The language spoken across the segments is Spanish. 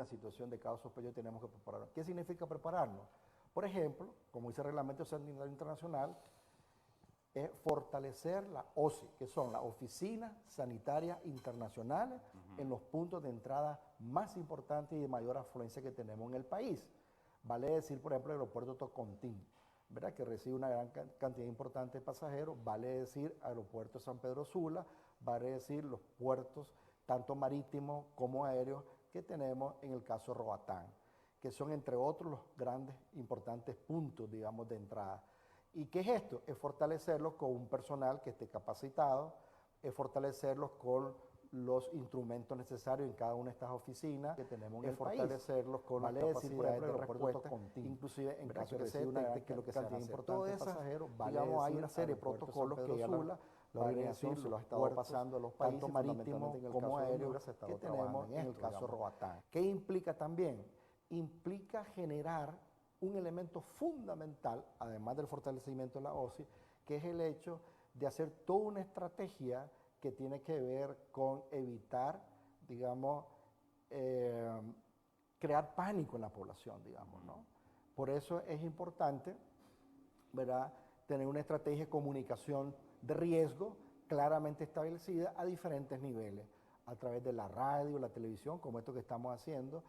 situación de caso sospechoso tenemos que prepararnos. ¿Qué significa prepararnos? Por ejemplo, como dice el Reglamento Sanitario Internacional, es fortalecer la OSI, que son las Oficinas Sanitarias Internacionales, en los puntos de entrada más importantes y de mayor afluencia que tenemos en el país. Vale decir, por ejemplo, el aeropuerto Tocontín, ¿verdad?, que recibe una gran cantidad importante de pasajeros. Vale decir aeropuerto San Pedro Sula, vale decir los puertos tanto marítimos como aéreos que tenemos en el caso de Roatán, que son entre otros los grandes importantes puntos, digamos, de entrada. ¿Y qué es esto? Es fortalecerlos con un personal que esté capacitado, es fortalecerlos con los instrumentos necesarios en cada una de estas oficinas que tenemos en el país. Fortalecerlos con las capacidades de respuesta, inclusive en caso de que se detecte que lo que sea importante de pasajeros, digamos, hay una serie de protocolos que ya la organización se los ha estado pasando a los países, tanto marítimos como aéreos, que tenemos en el caso Roatán. ¿Qué implica también? Implica generar un elemento fundamental, además del fortalecimiento de la OSI, que es el hecho de hacer toda una estrategia que tiene que ver con evitar, digamos, crear pánico en la población, digamos, ¿no? Por eso es importante, ¿verdad?, tener una estrategia de comunicación de riesgo claramente establecida a diferentes niveles, a través de la radio, la televisión, como esto que estamos haciendo,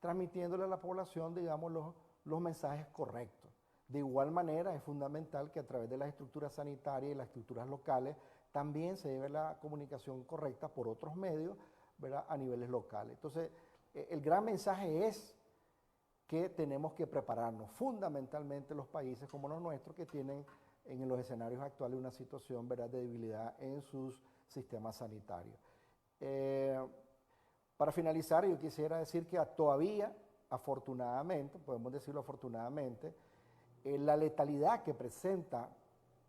transmitiéndole a la población, digamos, los mensajes correctos. De igual manera, es fundamental que a través de las estructuras sanitarias y las estructuras locales también se lleve la comunicación correcta por otros medios, ¿verdad?, a niveles locales. Entonces, el gran mensaje es que tenemos que prepararnos, fundamentalmente los países como los nuestros, que tienen en los escenarios actuales una situación, ¿verdad?, de debilidad en sus sistemas sanitarios. Para finalizar, yo quisiera decir que todavía, afortunadamente, podemos decirlo afortunadamente, la letalidad que presenta,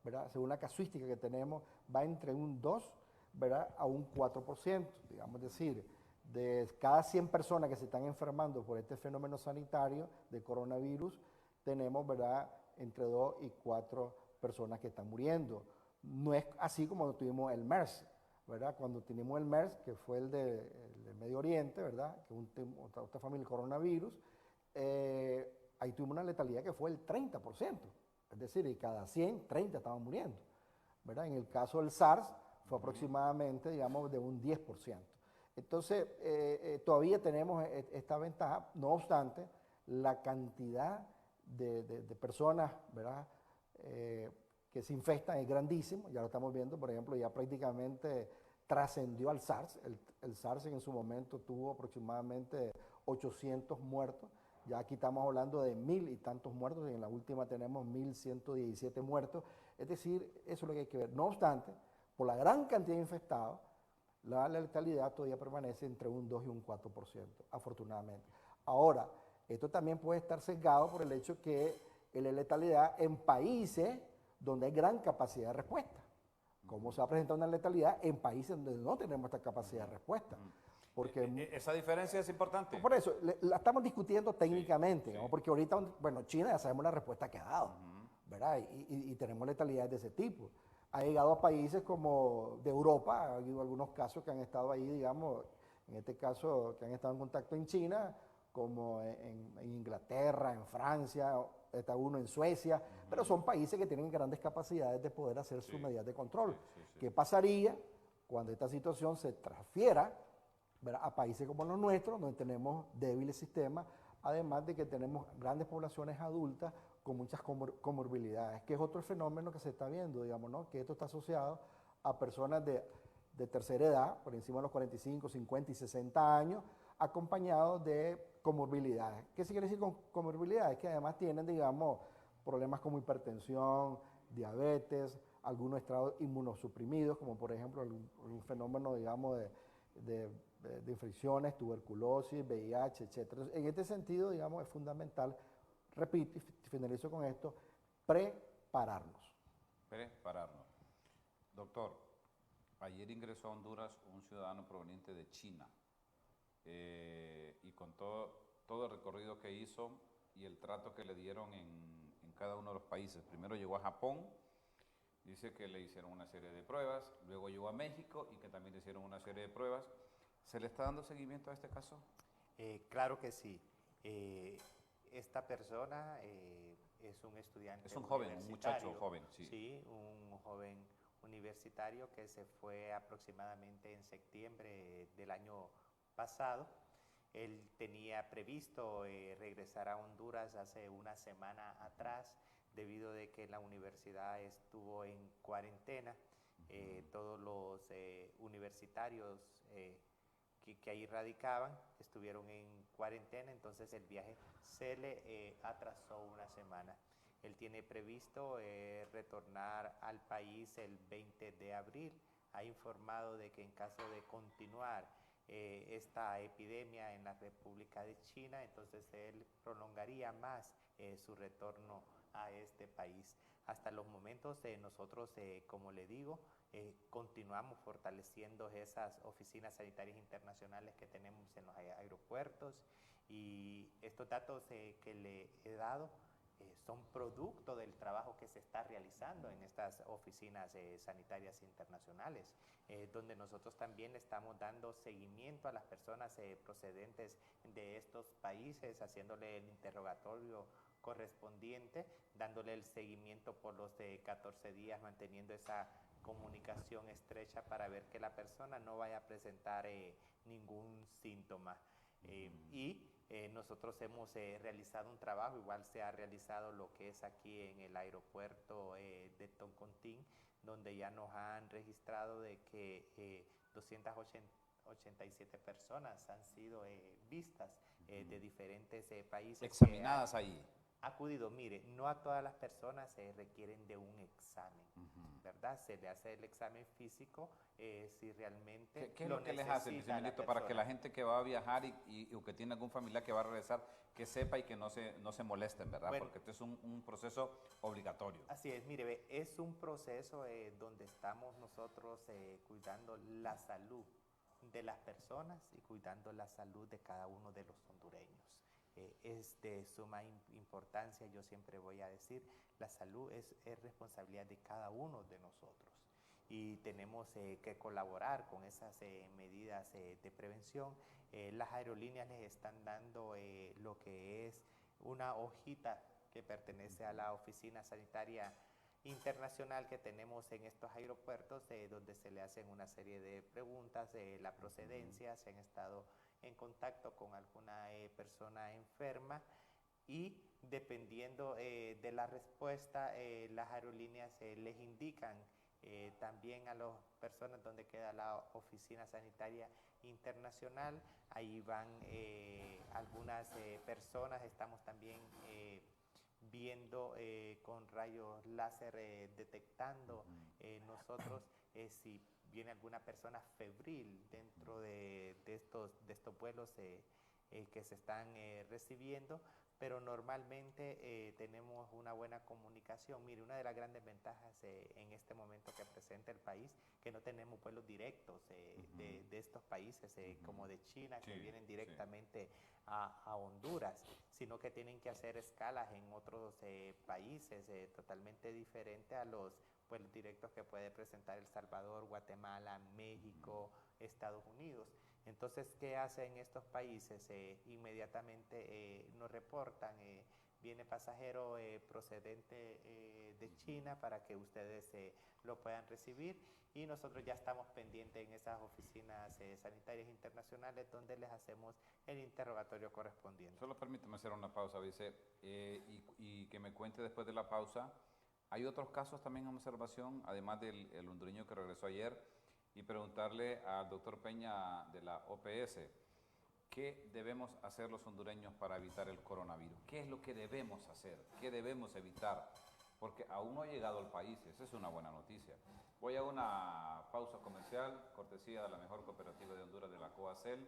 ¿verdad?, según la casuística que tenemos, va entre un 2, ¿verdad?, a un 4%, digamos, es decir, de cada 100 personas que se están enfermando por este fenómeno sanitario de coronavirus, tenemos, ¿verdad?, entre 2 y 4 personas que están muriendo. No es así como tuvimos el MERS, ¿verdad? Cuando tenemos el MERS, que fue el de Medio Oriente, ¿verdad?, que es otra familia del coronavirus, ahí tuvimos una letalidad que fue el 30%, es decir, de cada 100, 30 estaban muriendo, ¿verdad? En el caso del SARS fue aproximadamente, digamos, de un 10%. Entonces, todavía tenemos esta ventaja. No obstante, la cantidad de personas, ¿verdad?, que se infectan es grandísimo. Ya lo estamos viendo, por ejemplo, ya prácticamente trascendió al SARS. El SARS en su momento tuvo aproximadamente 800 muertos. Ya aquí estamos hablando de 1000 y tantos muertos, y en la última tenemos 1117 muertos. Es decir, eso es lo que hay que ver. No obstante, por la gran cantidad de infectados, la letalidad todavía permanece entre un 2 y un 4%, afortunadamente. Ahora, esto también puede estar sesgado por el hecho que la letalidad en países donde hay gran capacidad de respuesta. ¿Cómo se va a presentar una letalidad en países donde no tenemos esta capacidad de respuesta? Porque esa diferencia es importante. Por eso, la estamos discutiendo técnicamente, sí. Porque ahorita, bueno, China ya sabemos la respuesta que ha dado, ¿verdad? Y tenemos letalidades de ese tipo. Ha llegado a países como de Europa, ha habido algunos casos que han estado ahí, digamos, en este caso, que han estado en contacto en China, como en Inglaterra, en Francia, está uno en Suecia, pero son países que tienen grandes capacidades de poder hacer sus medidas de control. ¿Qué pasaría cuando esta situación se transfiera, ¿verdad?, a países como los nuestros, donde tenemos débiles sistemas, además de que tenemos grandes poblaciones adultas con muchas comorbilidades, que es otro fenómeno que se está viendo, digamos, ¿no?, que esto está asociado a personas de tercera edad, por encima de los 45, 50 y 60 años, acompañados de comorbilidades. ¿Qué se quiere decir con comorbilidades? Que además tienen, digamos, problemas como hipertensión, diabetes, algunos estados inmunosuprimidos, como por ejemplo un fenómeno, digamos, de infecciones, tuberculosis, VIH, etc. En este sentido, digamos, es fundamental, repito y finalizo con esto, prepararnos. Prepararnos. Doctor, ayer ingresó a Honduras un ciudadano proveniente de China y con todo el recorrido que hizo y el trato que le dieron en cada uno de los países. Primero llegó a Japón, dice que le hicieron una serie de pruebas, luego llegó a México y que también le hicieron una serie de pruebas. ¿Se le está dando seguimiento a este caso? Claro que sí. Esta persona es un estudiante Es un joven, un muchacho joven, sí. Sí, un joven universitario que se fue aproximadamente en septiembre del año pasado. Él tenía previsto regresar a Honduras hace una semana atrás, debido de que la universidad estuvo en cuarentena. Todos los universitarios que ahí radicaban estuvieron en cuarentena, entonces el viaje se le atrasó una semana. Él tiene previsto retornar al país el 20 de abril. Ha informado de que en caso de continuar esta epidemia en la República de China, entonces él prolongaría más su retorno a este país. Hasta los momentos nosotros, como le digo, continuamos fortaleciendo esas oficinas sanitarias internacionales que tenemos en los aeropuertos, y estos datos que le he dado son producto del trabajo que se está realizando en estas oficinas sanitarias internacionales, donde nosotros también estamos dando seguimiento a las personas procedentes de estos países, haciéndole el interrogatorio correspondiente, dándole el seguimiento por los 14 días, manteniendo esa comunicación estrecha para ver que la persona no vaya a presentar ningún síntoma. Nosotros hemos realizado un trabajo, igual se ha realizado lo que es aquí en el aeropuerto de Toncontín, donde ya nos han registrado de que 287 personas han sido vistas de diferentes países. Examinadas ahí. Acudido, mire, no a todas las personas se requieren de un examen, ¿verdad? Se le hace el examen físico si realmente ¿Qué es lo que les hacen, Ministro, para que la gente que va a viajar o que tiene algún familiar que va a regresar, que sepa y que no se molesten, ¿verdad? Bueno, porque este es un proceso obligatorio. Así es, mire, es un proceso donde estamos nosotros cuidando la salud de las personas y cuidando la salud de cada uno de los hondureños. Es de suma importancia, yo siempre voy a decir, la salud es responsabilidad de cada uno de nosotros, y tenemos que colaborar con esas medidas de prevención. Las aerolíneas les están dando lo que es una hojita que pertenece a la Oficina Sanitaria Internacional que tenemos en estos aeropuertos, donde se le hacen una serie de preguntas, la procedencia, se han estado en contacto con alguna persona enferma, y dependiendo de la respuesta, las aerolíneas les indican también a las personas donde queda la Oficina Sanitaria Internacional. Ahí van algunas personas, estamos también viendo con rayos láser, detectando nosotros si viene alguna persona febril dentro de estos vuelos que se están recibiendo, pero normalmente tenemos una buena comunicación. Mire, una de las grandes ventajas en este momento que presenta el país, que no tenemos vuelos directos de estos países, como de China, que vienen directamente a Honduras, sino que tienen que hacer escalas en otros países totalmente diferentes a los vuelos directos que puede presentar El Salvador, Guatemala, México, Estados Unidos. Entonces, ¿qué hacen estos países? Inmediatamente nos reportan, viene pasajero procedente de China, para que ustedes lo puedan recibir, y nosotros ya estamos pendientes en esas oficinas sanitarias internacionales, donde les hacemos el interrogatorio correspondiente. Solo permíteme hacer una pausa, vice, y que me cuente después de la pausa. ¿Hay otros casos también en observación, además del hondureño que regresó ayer? Y preguntarle al doctor Peña de la OPS, ¿qué debemos hacer los hondureños para evitar el coronavirus? ¿Qué es lo que debemos hacer? ¿Qué debemos evitar? Porque aún no ha llegado al país, esa es una buena noticia. Voy a una pausa comercial, cortesía de la mejor cooperativa de Honduras, de la COACEL.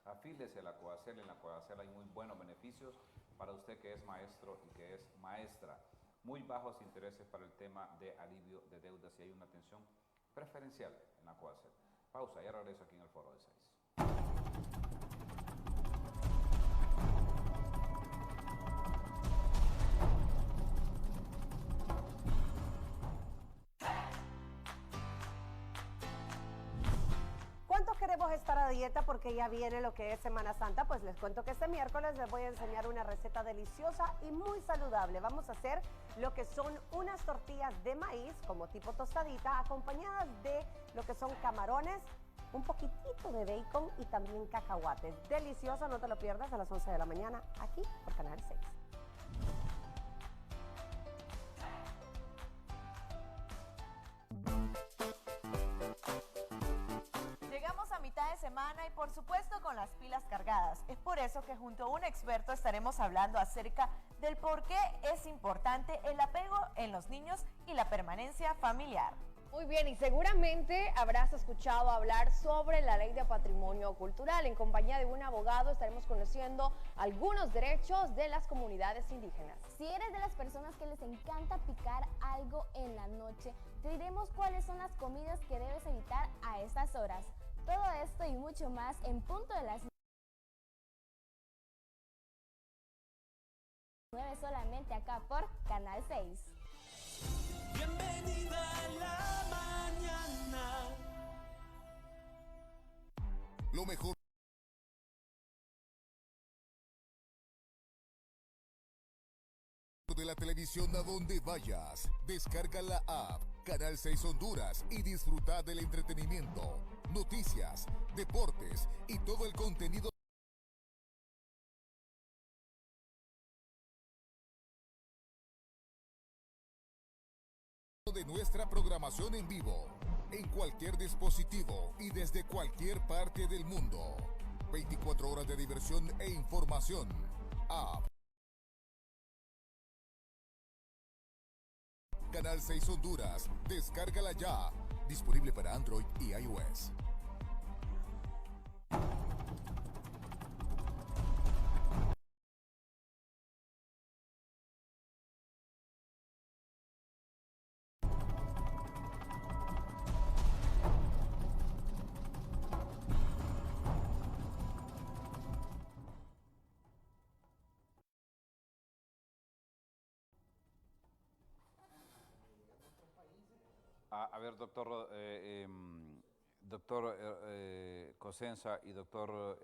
Afíliese a la COACEL, en la COACEL hay muy buenos beneficios para usted que es maestro y que es maestra. Muy bajos intereses para el tema de alivio de deudas, y hay una atención preferencial en la COACEL. Pausa, ya regreso aquí en el Foro de 6. ¿Cuántos queremos estar la dieta porque ya viene lo que es Semana Santa, pues les cuento que este miércoles les voy a enseñar una receta deliciosa y muy saludable. Vamos a hacer lo que son unas tortillas de maíz, como tipo tostadita, acompañadas de lo que son camarones, un poquitito de bacon y también cacahuates. Delicioso, no te lo pierdas a las 11 de la mañana aquí por Canal 6. Llegamos a mitad de semana y por supuesto con las pilas cargadas. Es por eso que junto a un experto estaremos hablando acerca del por qué es importante el apego en los niños y la permanencia familiar. Muy bien, y seguramente habrás escuchado hablar sobre la Ley de Patrimonio Cultural. En compañía de un abogado estaremos conociendo algunos derechos de las comunidades indígenas. Si eres de las personas que les encanta picar algo en la noche, te diremos cuáles son las comidas que debes evitar a estas horas. Todo esto y mucho más en punto de las 9 solamente acá por Canal 6. Bienvenida a la mañana. Lo mejor de la televisión a donde vayas. Descarga la app Canal 6 Honduras y disfruta del entretenimiento, noticias, deportes y todo el contenido de nuestra programación en vivo, en cualquier dispositivo y desde cualquier parte del mundo. 24 horas de diversión e información. App Canal 6 Honduras. Descárgala ya. Disponible para Android y iOS. A ver, doctor, doctor Cosenza y doctor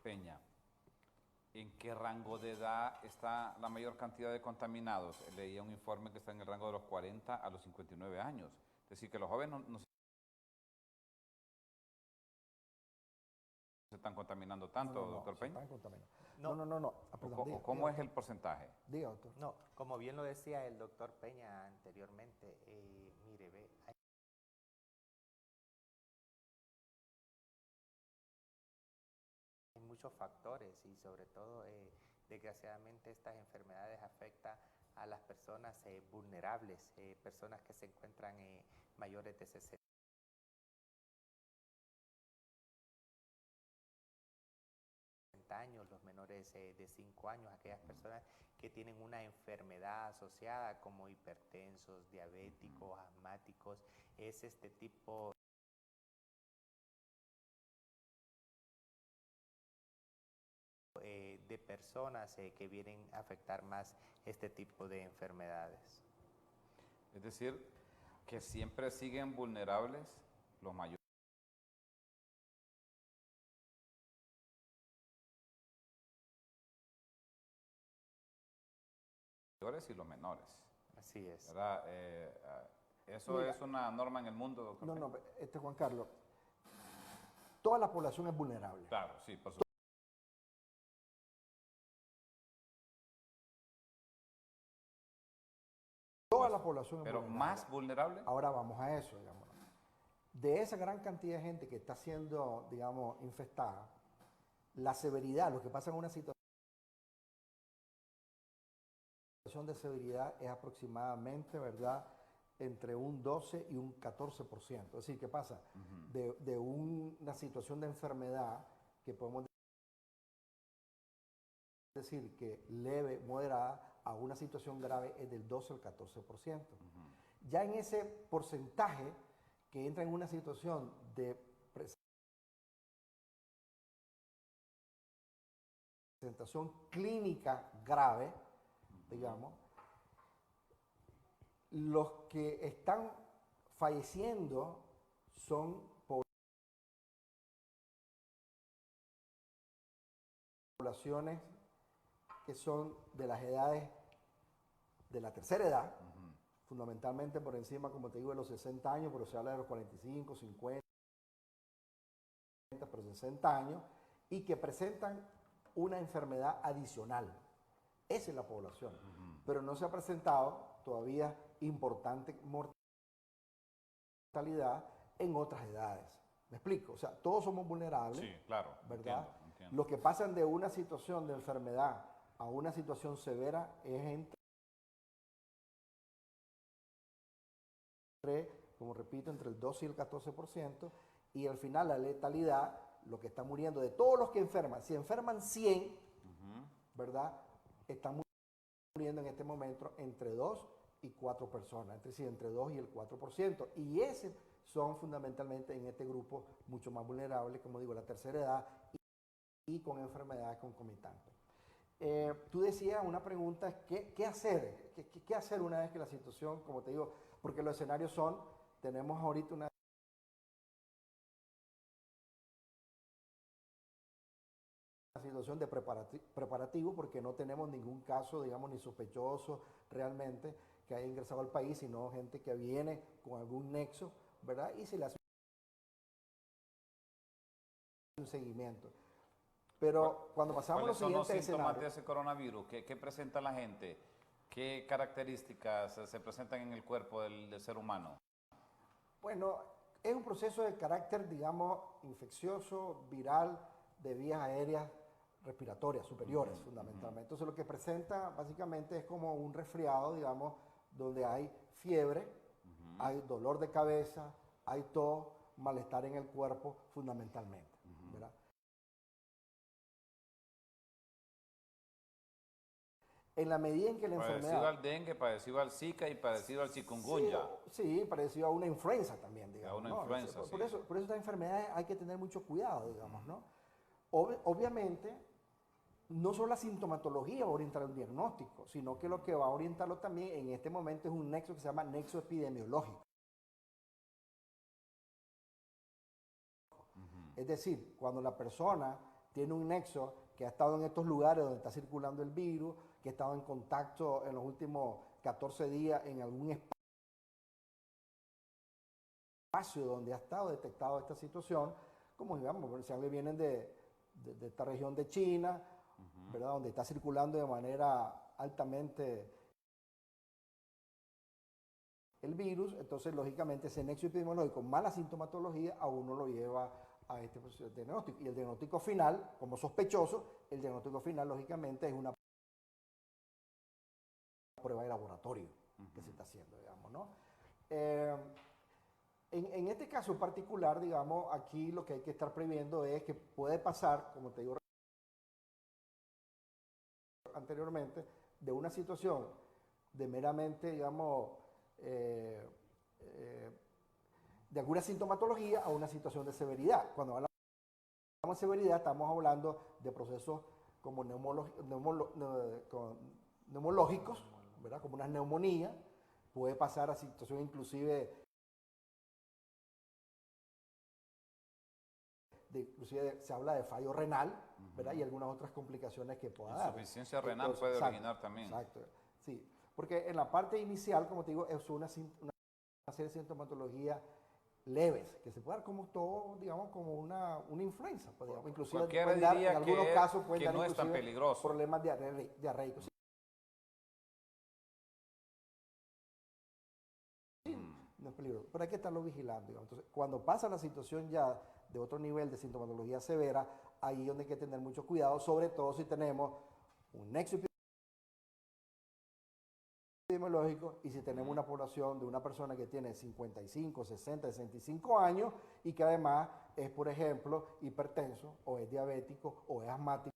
Peña, ¿en qué rango de edad está la mayor cantidad de contaminados? Leía un informe que está en el rango de los 40 a los 59 años. Es decir, que los jóvenes no se están contaminando tanto, doctor Peña. Se están contaminando. No. No. Perdón, diga, ¿Cómo diga, es el porcentaje? Diga, doctor. No, como bien lo decía el doctor Peña anteriormente, mire, ve, hay muchos factores y sobre todo, desgraciadamente, estas enfermedades afectan a las personas vulnerables, personas que se encuentran mayores de 60 años, los menores de 5 años, aquellas personas que tienen una enfermedad asociada como hipertensos, diabéticos, asmáticos, es este tipo de personas que vienen a afectar más este tipo de enfermedades. Es decir, que siempre siguen vulnerables los mayores y los menores. Así es. ¿Verdad? ¿Eso Mira, es una norma en el mundo, doctor? No, Juan Carlos, toda la población es vulnerable. Claro, sí, por supuesto. Toda la población es Pero vulnerable. más vulnerable. Ahora vamos a eso, digamos. De esa gran cantidad de gente que está siendo, digamos, infestada, la severidad, lo que pasa en una situación de severidad es aproximadamente, ¿verdad?, entre un 12 y un 14%. Es decir, ¿qué pasa? De una situación de enfermedad que podemos decir que leve, moderada, a una situación grave es del 12 al 14%. Ya en ese porcentaje que entra en una situación de presentación clínica grave, digamos, los que están falleciendo son poblaciones que son de las edades de la tercera edad, fundamentalmente por encima, como te digo, de los 60 años, pero se habla de los 45, 50, pero 60 años, y que presentan una enfermedad adicional. Esa es la población. Pero no se ha presentado todavía importante mortalidad en otras edades. ¿Me explico? O sea, todos somos vulnerables. Sí, claro. ¿Verdad? Entiendo. Los que pasan de una situación de enfermedad a una situación severa es como repito, entre el 12 y el 14%, y al final la letalidad, lo que está muriendo de todos los que enferman, si enferman 100, ¿verdad? Están muriendo en este momento entre 2 y 4 personas, entre 2 y el 4%, y ese son fundamentalmente en este grupo mucho más vulnerables, como digo, la tercera edad y con enfermedades concomitantes. Tú decías una pregunta, ¿qué hacer? ¿Qué hacer una vez que la situación, como te digo, porque los escenarios tenemos ahorita una situación de preparativo porque no tenemos ningún caso, digamos, ni sospechoso realmente que haya ingresado al país, sino gente que viene con algún nexo, ¿verdad? Y se le hace un seguimiento. Pero cuando pasamos a los siguientes síntomas escenarios, de ese coronavirus? ¿Qué presenta la gente? ¿Qué características se presentan en el cuerpo del ser humano? bueno, es un proceso de carácter, digamos, infeccioso, viral, de vías aéreas respiratorias superiores, fundamentalmente. Entonces, lo que presenta básicamente es como un resfriado, digamos, donde hay fiebre, hay dolor de cabeza, hay tos, malestar en el cuerpo, fundamentalmente, ¿verdad? En la medida en que la enfermedad... Parecido al dengue, parecido al Zika y parecido al chikungunya. Sí, parecido a una influenza también, digamos. A una ¿no? influenza, por sí. eso estas enfermedades hay que tener mucho cuidado, digamos, ¿no? Obviamente, no solo la sintomatología va a orientar el diagnóstico, sino que lo que va a orientarlo también en este momento es un nexo que se llama nexo epidemiológico. Es decir, cuando la persona tiene un nexo que ha estado en estos lugares donde está circulando el virus, que ha estado en contacto en los últimos 14 días en algún espacio donde ha estado detectado esta situación, como digamos, si alguien viene de esta región de China, ¿verdad? Donde está circulando de manera altamente el virus, entonces lógicamente ese nexo epidemiológico más la sintomatología a uno lo lleva a este proceso de diagnóstico. Y el diagnóstico final, como sospechoso, el diagnóstico final lógicamente es una prueba de laboratorio que se está haciendo, digamos, ¿no? En este caso particular, digamos, aquí lo que hay que estar previendo es que puede pasar, como te digo anteriormente, de una situación de meramente, digamos, de alguna sintomatología a una situación de severidad. Cuando hablamos de severidad estamos hablando de procesos como neumológicos, ¿verdad? Como una neumonía, puede pasar a situación inclusive inclusive se habla de fallo renal, ¿verdad? Y algunas otras complicaciones que pueda dar. Insuficiencia renal puede originar también. Exacto, sí. Porque en la parte inicial, como te digo, es una serie de sintomatologías leves, que se puede dar como todo, digamos, como una influenza. Pues, digamos, inclusive cualquiera pueden dar, diría en algunos casos pueden que dar no es tan inclusive peligroso. problemas diarreicos. No es peligroso, pero hay que estarlo vigilando. Digamos. Entonces, cuando pasa la situación ya de otro nivel de sintomatología severa, ahí es donde hay que tener mucho cuidado, sobre todo si tenemos un nexo epidemiológico y si tenemos una población de una persona que tiene 55, 60, 65 años y que además es, por ejemplo, hipertenso o es diabético o es asmático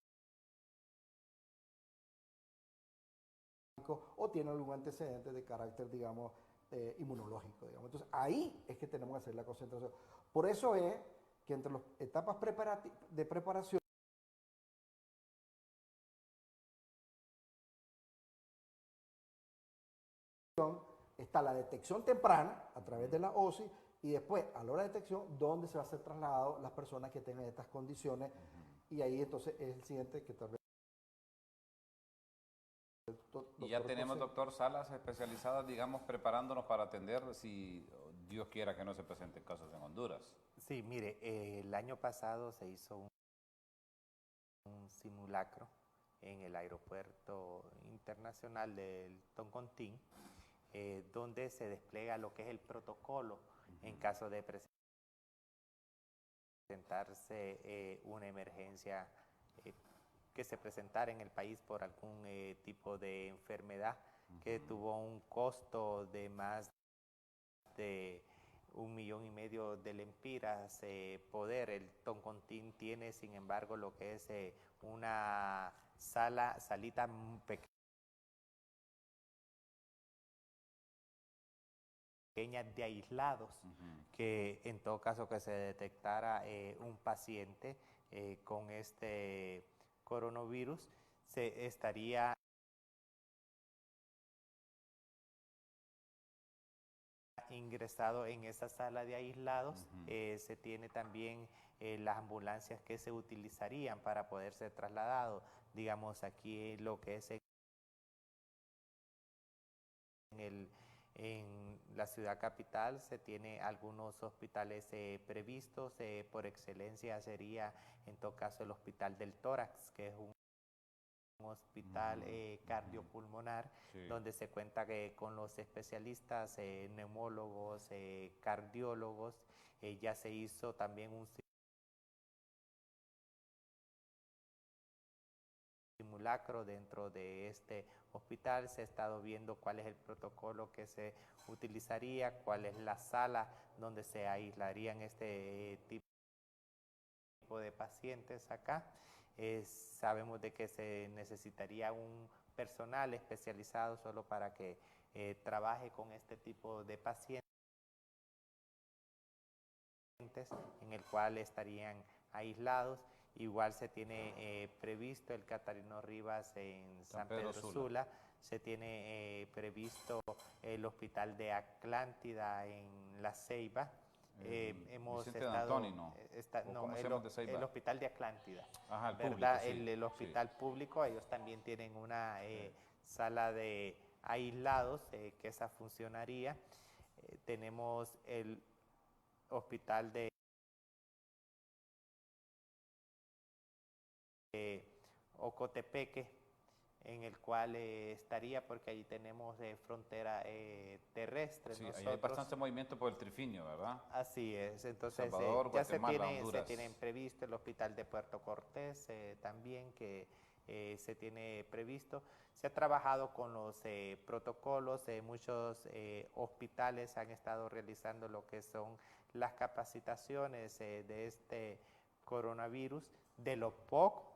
o tiene algún antecedente de carácter, digamos, inmunológico, digamos. Entonces, ahí es que tenemos que hacer la concentración. Por eso es que entre las etapas de preparación está la detección temprana a través de la OSI y después, a la hora de detección, dónde se va a hacer trasladado las personas que tengan estas condiciones. Y ahí entonces es el siguiente que tal vez... Y ya tenemos, José. doctor, salas especializadas, digamos, preparándonos para atender si Dios quiera que no se presenten casos en Honduras. Sí, mire, el año pasado se hizo un simulacro en el aeropuerto internacional del Toncontín, donde se despliega lo que es el protocolo en caso de presentarse una emergencia que se presentara en el país por algún tipo de enfermedad que tuvo un costo de más de 1,5 millones de lempiras poder. El Toncontín tiene, sin embargo, lo que es una salita pequeña de aislados, que en todo caso que se detectara un paciente con este coronavirus, se estaría ingresado en esa sala de aislados. Se tiene también las ambulancias que se utilizarían para poder ser trasladado. Digamos, aquí lo que es en la ciudad capital se tiene algunos hospitales previstos. Por excelencia sería en todo caso el Hospital del Tórax, que es un hospital cardiopulmonar, donde se cuenta con los especialistas, neumólogos, cardiólogos. Ya se hizo también un simulacro dentro de este hospital. Se ha estado viendo cuál es el protocolo que se utilizaría, cuál es la sala donde se aislarían este tipo de pacientes acá. Sabemos de que se necesitaría un personal especializado solo para que trabaje con este tipo de pacientes, en el cual estarían aislados. Igual se tiene previsto el Catarino Rivas en San Pedro Sula. Se tiene previsto el Hospital de Atlántida en La Ceiba. Hemos Vicente estado, D'Antoni, ¿no? ¿Cómo se llama de Ceiba? El Hospital de Atlántida. Ajá, el ¿verdad? público, sí, el hospital público, ellos también tienen una sala de aislados que esa funcionaría. Tenemos el hospital de Ocotepeque, en el cual estaría, porque allí tenemos frontera terrestre. Sí, ahí hay bastante movimiento por el Trifinio, ¿verdad? Así es, entonces Salvador, ya Guatemala, se tienen previsto el hospital de Puerto Cortés también, que se tiene previsto. Se ha trabajado con los protocolos, muchos hospitales han estado realizando lo que son las capacitaciones de este coronavirus, de lo poco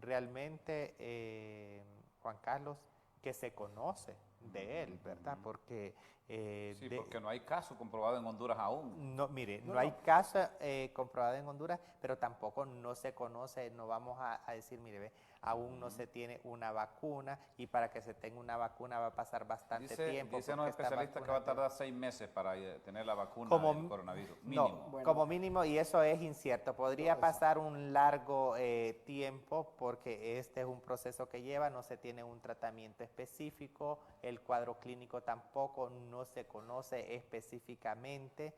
realmente, Juan Carlos, que se conoce de él, ¿verdad? Porque porque no hay caso comprobado en Honduras aún. No, mire, no hay caso comprobado en Honduras, pero tampoco no se conoce, no vamos a decir, mire, ve, aún no se tiene una vacuna, y para que se tenga una vacuna va a pasar bastante tiempo. Dicen los especialistas que va a tardar 6 meses para tener la vacuna del coronavirus, mínimo. No, como mínimo, y eso es incierto. Podría pasar un largo tiempo, porque este es un proceso que lleva, no se tiene un tratamiento específico, el cuadro clínico tampoco no se conoce específicamente.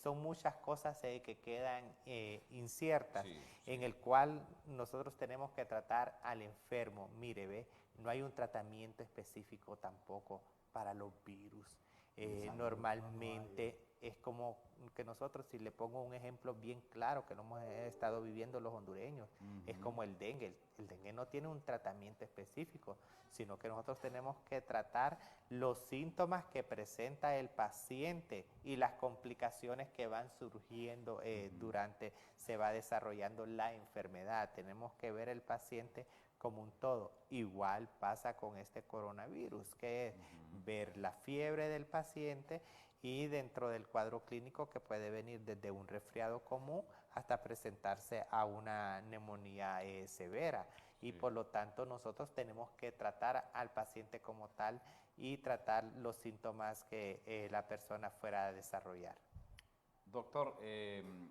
Son muchas cosas que quedan inciertas, en el cual nosotros tenemos que tratar al enfermo. Mire, ve, no hay un tratamiento específico tampoco para los virus. Normalmente es como que nosotros, si le pongo un ejemplo bien claro que lo hemos estado viviendo los hondureños, es como el dengue. El dengue no tiene un tratamiento específico, sino que nosotros tenemos que tratar los síntomas que presenta el paciente y las complicaciones que van surgiendo durante se va desarrollando la enfermedad. Tenemos que ver el paciente como un todo. Igual pasa con este coronavirus, que es ver la fiebre del paciente, y dentro del cuadro clínico, que puede venir desde un resfriado común hasta presentarse a una neumonía severa. y por lo tanto nosotros tenemos que tratar al paciente como tal y tratar los síntomas que la persona fuera a desarrollar. Doctor,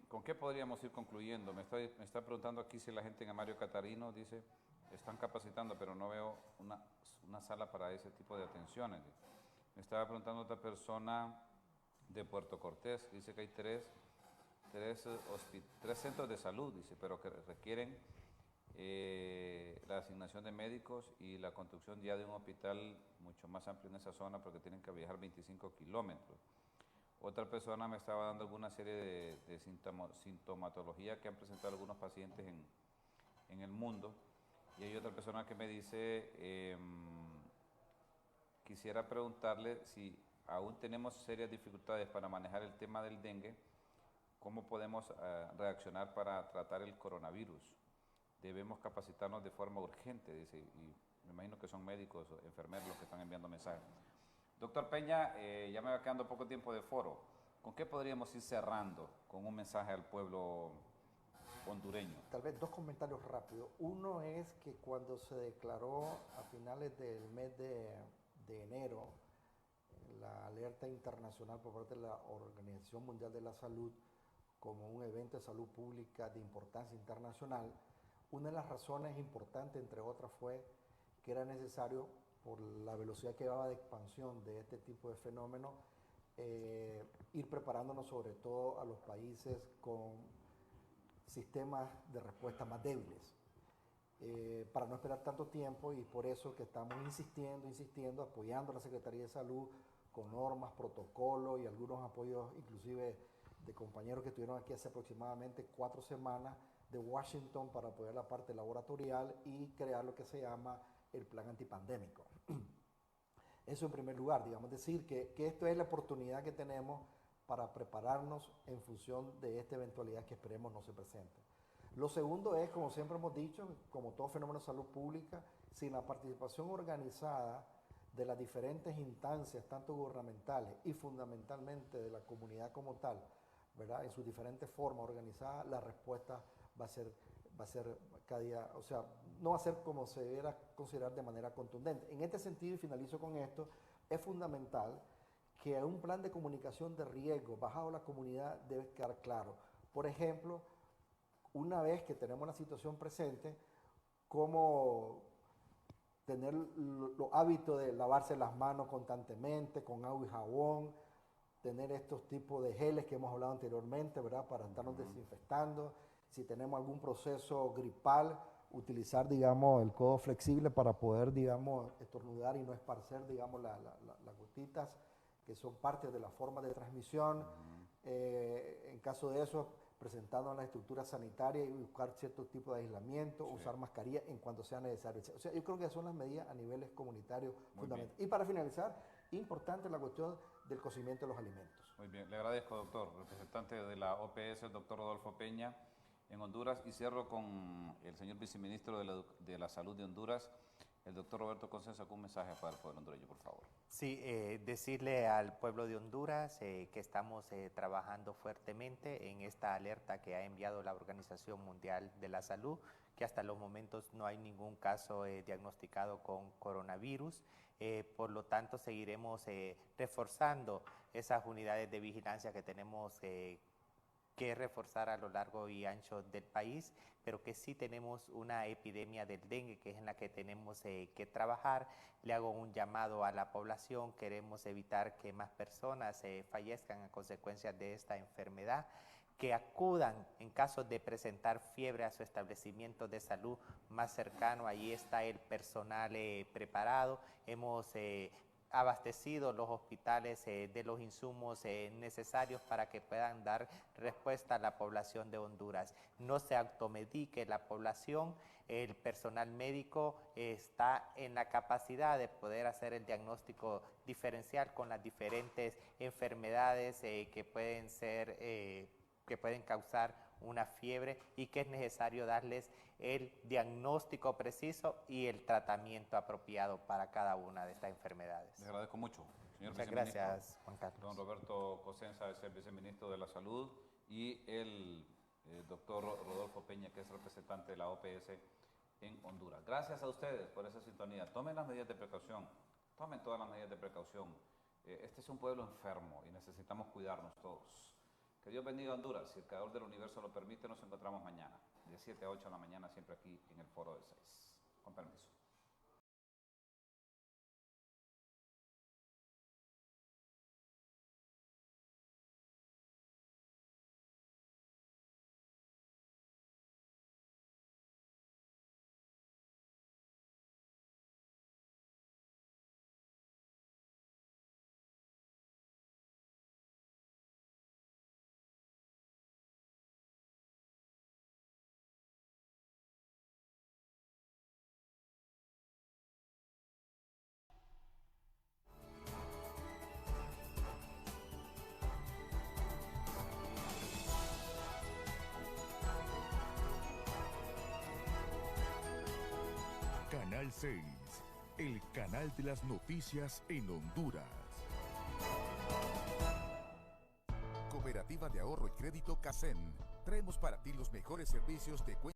¿con qué podríamos ir concluyendo? Me está preguntando aquí si la gente en Mario Catarino dice, están capacitando, pero no veo una sala para ese tipo de atenciones. Me estaba preguntando otra persona de Puerto Cortés, dice que hay tres centros de salud, dice, pero que requieren la asignación de médicos y la construcción ya de un hospital mucho más amplio en esa zona porque tienen que viajar 25 kilómetros. Otra persona me estaba dando alguna serie de sintomatología que han presentado algunos pacientes en el mundo. Y hay otra persona que me dice, quisiera preguntarle si aún tenemos serias dificultades para manejar el tema del dengue, ¿cómo podemos reaccionar para tratar el coronavirus? Debemos capacitarnos de forma urgente, dice, y me imagino que son médicos o enfermeros los que están enviando mensajes. Doctor Peña, ya me va quedando poco tiempo de foro. ¿Con qué podríamos ir cerrando con un mensaje al pueblo hondureño? Tal vez dos comentarios rápidos. Uno es que cuando se declaró a finales del mes de enero la alerta internacional por parte de la Organización Mundial de la Salud como un evento de salud pública de importancia internacional, una de las razones importantes, entre otras, fue que era necesario, por la velocidad que llevaba de expansión de este tipo de fenómenos, ir preparándonos sobre todo a los países con sistemas de respuesta más débiles, para no esperar tanto tiempo, y por eso que estamos insistiendo, apoyando a la Secretaría de Salud con normas, protocolos y algunos apoyos inclusive de compañeros que estuvieron aquí hace aproximadamente 4 semanas de Washington para apoyar la parte laboratorial y crear lo que se llama el plan antipandémico. Eso en primer lugar, digamos, decir que esto es la oportunidad que tenemos para prepararnos en función de esta eventualidad que esperemos no se presente. Lo segundo es, como siempre hemos dicho, como todo fenómeno de salud pública, sin la participación organizada de las diferentes instancias, tanto gubernamentales y fundamentalmente de la comunidad como tal, ¿verdad? En sus diferentes formas organizadas, la respuesta va a ser cada día, o sea, no va a ser como se debiera considerar de manera contundente. En este sentido, y finalizo con esto, es fundamental que un plan de comunicación de riesgo bajado a la comunidad debe quedar claro. Por ejemplo, una vez que tenemos la situación presente, cómo tener los hábitos de lavarse las manos constantemente con agua y jabón, tener estos tipos de geles que hemos hablado anteriormente, ¿verdad? Para estarnos desinfectando. Si tenemos algún proceso gripal, utilizar, digamos, el codo flexible para poder, digamos, estornudar y no esparcer, digamos, las gotitas que son parte de la forma de transmisión. En caso de eso, presentando la estructura sanitaria y buscar cierto tipo de aislamiento, usar mascarilla en cuanto sea necesario. O sea, yo creo que son las medidas a niveles comunitarios fundamentales. Y para finalizar, importante la cuestión del cocimiento de los alimentos. Muy bien, le agradezco, doctor, representante de la OPS, el doctor Rodolfo Peña, en Honduras, y cierro con el señor viceministro de la Salud de Honduras, el doctor Roberto Consensa, con un mensaje para el pueblo hondureño, por favor. Sí, decirle al pueblo de Honduras que estamos trabajando fuertemente en esta alerta que ha enviado la Organización Mundial de la Salud, que hasta los momentos no hay ningún caso diagnosticado con coronavirus. Por lo tanto, seguiremos reforzando esas unidades de vigilancia que tenemos que reforzar a lo largo y ancho del país, pero que sí tenemos una epidemia del dengue que es en la que tenemos que trabajar. Le hago un llamado a la población, queremos evitar que más personas fallezcan a consecuencia de esta enfermedad, que acudan en caso de presentar fiebre a su establecimiento de salud más cercano. Ahí está el personal preparado. Hemos abastecido los hospitales de los insumos necesarios para que puedan dar respuesta a la población de Honduras. No se automedique la población, el personal médico está en la capacidad de poder hacer el diagnóstico diferencial con las diferentes enfermedades que pueden causar una fiebre y que es necesario darles el diagnóstico preciso y el tratamiento apropiado para cada una de estas enfermedades. Le agradezco mucho, señor Muchas viceministro. gracias, Juan Carlos. Don Roberto Cosenza es el viceministro de la Salud y el doctor Rodolfo Peña, que es representante de la OPS en Honduras. Gracias a ustedes por esa sintonía. Tomen las medidas de precaución, tomen todas las medidas de precaución. Este es un pueblo enfermo y necesitamos cuidarnos todos. Que Dios bendiga a Honduras. Si el Creador del Universo lo permite, nos encontramos mañana, de 7 a 8 de la mañana, siempre aquí en el Foro de 6. Con permiso. Canal 6, el canal de las noticias en Honduras. Cooperativa de Ahorro y Crédito CACEN. Traemos para ti los mejores servicios de cuenta.